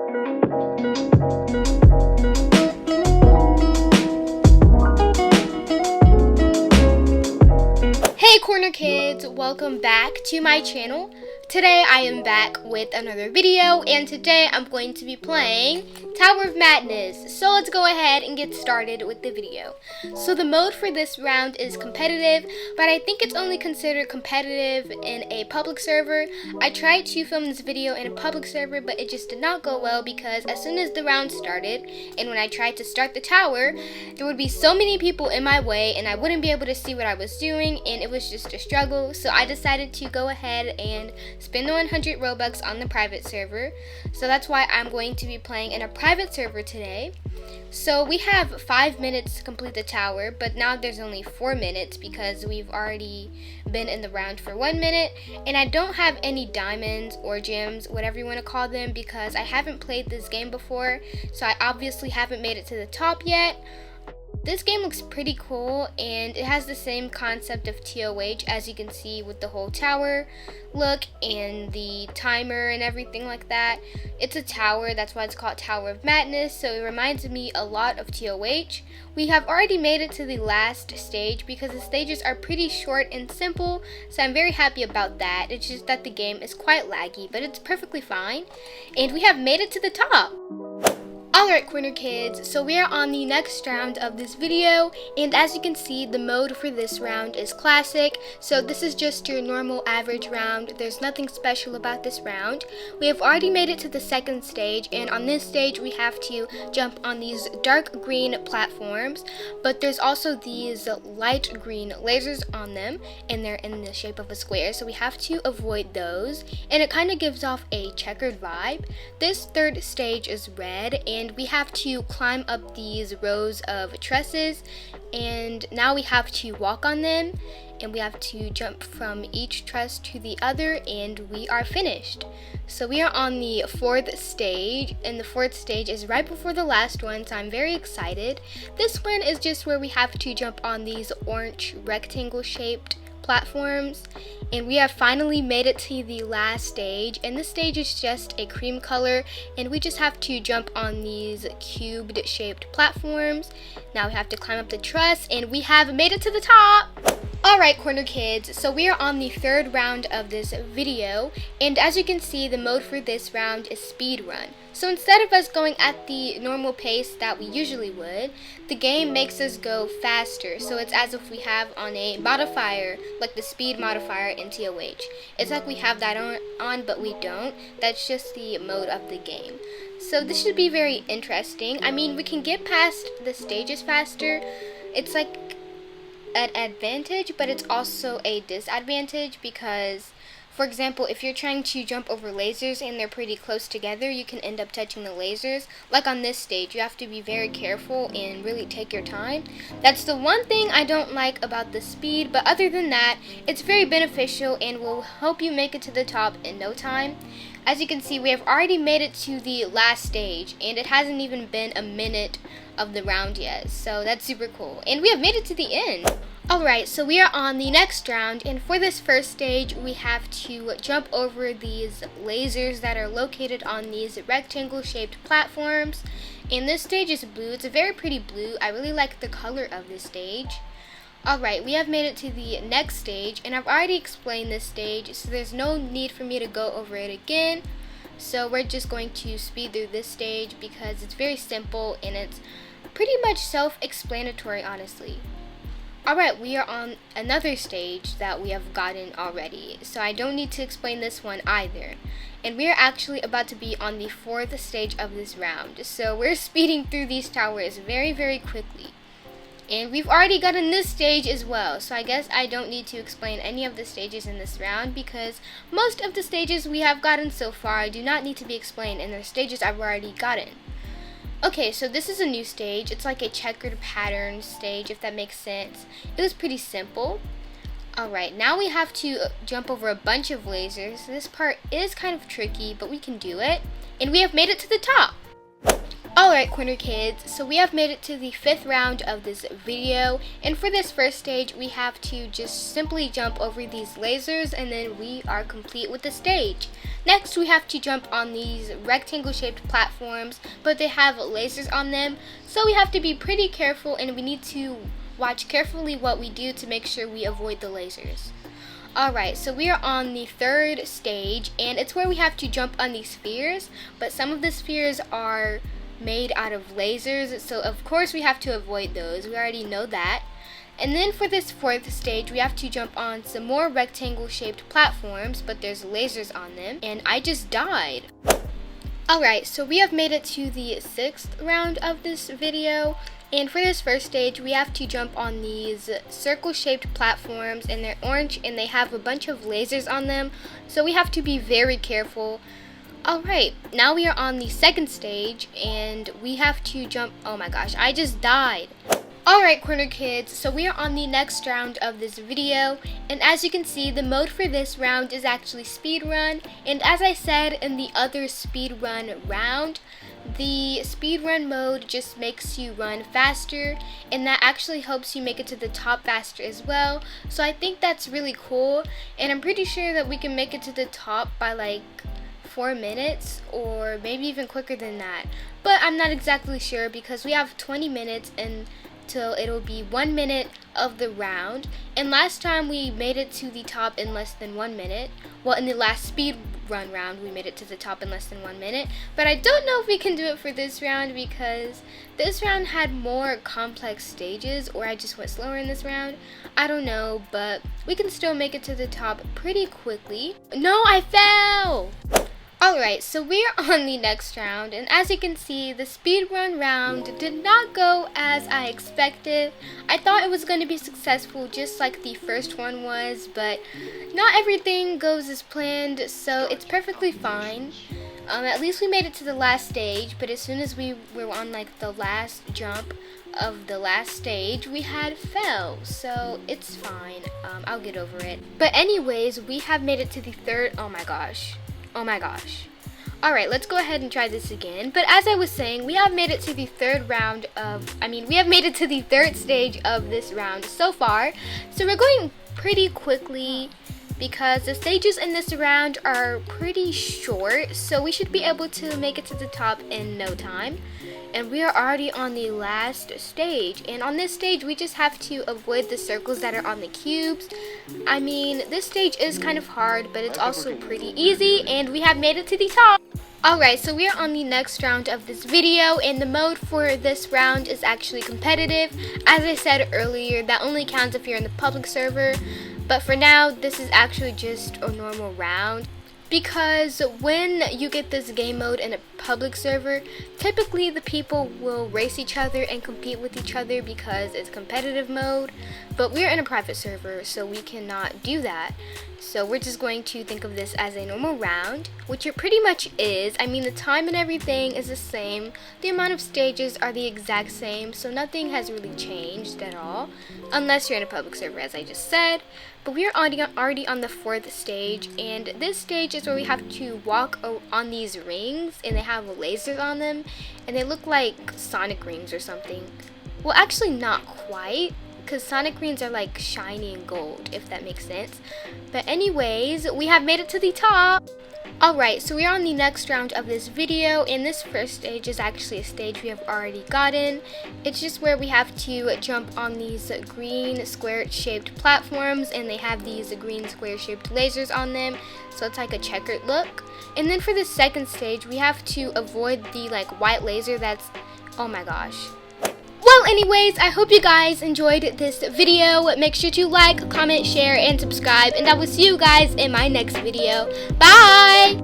Hey Corner Kids, welcome back to my channel. Today I am back with another video, and today I'm going to be playing Tower of Madness. So let's go ahead and get started with the video. So the mode for this round is competitive, but I think it's only considered competitive in a public server. I tried to film this video in a public server, but it just did not go well because as soon as the round started, and when I tried to start the tower, there would be so many people in my way and I wouldn't be able to see what I was doing, and it was just a struggle. So I decided to go ahead and spend the 100 Robux on the private server. So that's why I'm going to be playing in a private server today. So we have 5 minutes to complete the tower, but now there's only 4 minutes because we've already been in the round for 1 minute, and I don't have any diamonds or gems, whatever you want to call them, because I haven't played this game before, so I obviously haven't made it to the top yet. This game looks pretty cool, and it has the same concept of TOH, as you can see with the whole tower look and the timer and everything like that. It's a tower, that's why it's called Tower of Madness, so it reminds me a lot of TOH. We have already made it to the last stage because the stages are pretty short and simple, so I'm very happy about that. It's just that the game is quite laggy, but it's perfectly fine, and we have made it to the top. Alright Corner Kids, so we are on the next round of this video, and as you can see, the mode for this round is classic. So this is just your normal average round. There's nothing special about this round. We have already made it to the second stage, and on this stage we have to jump on these dark green platforms, but there's also these light green lasers on them, and they're in the shape of a square, so we have to avoid those, and it kind of gives off a checkered vibe. This third stage is red, and we have to climb up these rows of trusses, and now we have to walk on them, and we have to jump from each truss to the other, and we are finished. So we are on the fourth stage, and the fourth stage is right before the last one, so I'm very excited. This one is just where we have to jump on these orange rectangle shaped platforms, and we have finally made it to the last stage, and this stage is just a cream color, and we just have to jump on these cubed shaped platforms. Now we have to climb up the truss, and we have made it to the top. Alright Corner Kids, so we are on the third round of this video, and as you can see, the mode for this round is speed run. So instead of us going at the normal pace that we usually would, the game makes us go faster. So it's as if we have on a modifier, like the speed modifier in TOH. It's like we have that on, but we don't. That's just the mode of the game. So this should be very interesting. I mean, we can get past the stages faster. It's like an advantage, but it's also a disadvantage because, for example, if you're trying to jump over lasers and they're pretty close together, you can end up touching the lasers. Like on this stage, you have to be very careful and really take your time. That's the one thing I don't like about the speed, but other than that, it's very beneficial and will help you make it to the top in no time. As you can see, we have already made it to the last stage, and it hasn't even been a minute of the round yet, so that's super cool. And we have made it to the end. Alright, so we are on the next round, and for this first stage, we have to jump over these lasers that are located on these rectangle-shaped platforms. And this stage is blue. It's a very pretty blue. I really like the color of this stage. Alright, we have made it to the next stage, and I've already explained this stage, so there's no need for me to go over it again. So we're just going to speed through this stage because it's very simple and it's pretty much self-explanatory, honestly. Alright, we are on another stage that we have gotten already, so I don't need to explain this one either. And we are actually about to be on the fourth stage of this round, so we're speeding through these towers very, very quickly. And we've already gotten this stage as well, so I guess I don't need to explain any of the stages in this round because most of the stages we have gotten so far do not need to be explained, and the stages I've already gotten. Okay, so this is a new stage. It's like a checkered pattern stage, if that makes sense. It was pretty simple. Alright, now we have to jump over a bunch of lasers. This part is kind of tricky, but we can do it. And we have made it to the top. Alright, Corner Kids, so we have made it to the 5th round of this video, and for this first stage we have to just simply jump over these lasers and then we are complete with the stage. Next we have to jump on these rectangle shaped platforms, but they have lasers on them, so we have to be pretty careful and we need to watch carefully what we do to make sure we avoid the lasers. Alright, so we are on the 3rd stage, and it's where we have to jump on these spheres, but some of the spheres are made out of lasers, so of course we have to avoid those. We already know that. And then for this 4th stage, we have to jump on some more rectangle shaped platforms, but there's lasers on them, and I just died. Alright, so we have made it to the 6th round of this video, and for this first stage we have to jump on these circle shaped platforms, and they're orange and they have a bunch of lasers on them, so we have to be very careful. Alright, now we are on the 2nd stage and we have to jump. Oh my gosh, I just died. Alright, Corner Kids, so we are on the next round of this video, and as you can see, the mode for this round is actually speedrun, and as I said in the other speedrun round, the speedrun mode just makes you run faster, and that actually helps you make it to the top faster as well, so I think that's really cool, and I'm pretty sure that we can make it to the top by like 4 minutes or maybe even quicker than that, but I'm not exactly sure because we have 20 minutes until it'll be 1 minute of the round, and last time we made it to the top in less than 1 minute. Well, in the last speed run round we made it to the top in less than 1 minute, but I don't know if we can do it for this round because this round had more complex stages, or I just went slower in this round. I don't know, but we can still make it to the top pretty quickly. No, I fell! Alright, so we are on the next round, and as you can see, the speedrun round did not go as I expected. I thought it was going to be successful just like the first one was, but not everything goes as planned, so it's perfectly fine. At least we made it to the last stage, but as soon as we were on like the last jump of the last stage, we had fell, so it's fine. I'll get over it. But anyways, we have made it to the 3rd. Oh my gosh. Alright, let's go ahead and try this again. But as I was saying, we have made it to the 3rd round of, we have made it to the 3rd stage of this round so far. So we're going pretty quickly because the stages in this round are pretty short, so we should be able to make it to the top in no time. And we are already on the last stage, and on this stage we just have to avoid the circles that are on the cubes. This stage is kind of hard, but it's also pretty easy, and we have made it to the top. Alright, so we are on the next round of this video, and the mode for this round is actually competitive. As I said earlier, that only counts if you're in the public server, but for now this is actually just a normal round. Because when you get this game mode in a public server, typically the people will race each other and compete with each other because it's competitive mode, but we're in a private server, so we cannot do that. So we're just going to think of this as a normal round, which it pretty much is. The time and everything is the same. The amount of stages are the exact same, so nothing has really changed at all, unless you're in a public server, as I just said. But we are already on the 4th stage, and this stage is where we have to walk on these rings, and they have lasers on them, and they look like sonic rings or something. Well, actually not quite, because sonic rings are like shiny and gold, if that makes sense. But anyways, we have made it to the top. Alright, so we are on the next round of this video, and this first stage is actually a stage we have already gotten. It's just where we have to jump on these green square shaped platforms, and they have these green square shaped lasers on them, so it's like a checkered look. And then for the 2nd stage, we have to avoid the like white laser that's, oh my gosh. Well, anyways, I hope you guys enjoyed this video. Make sure to like, comment, share, and subscribe, and I will see you guys in my next video. Bye!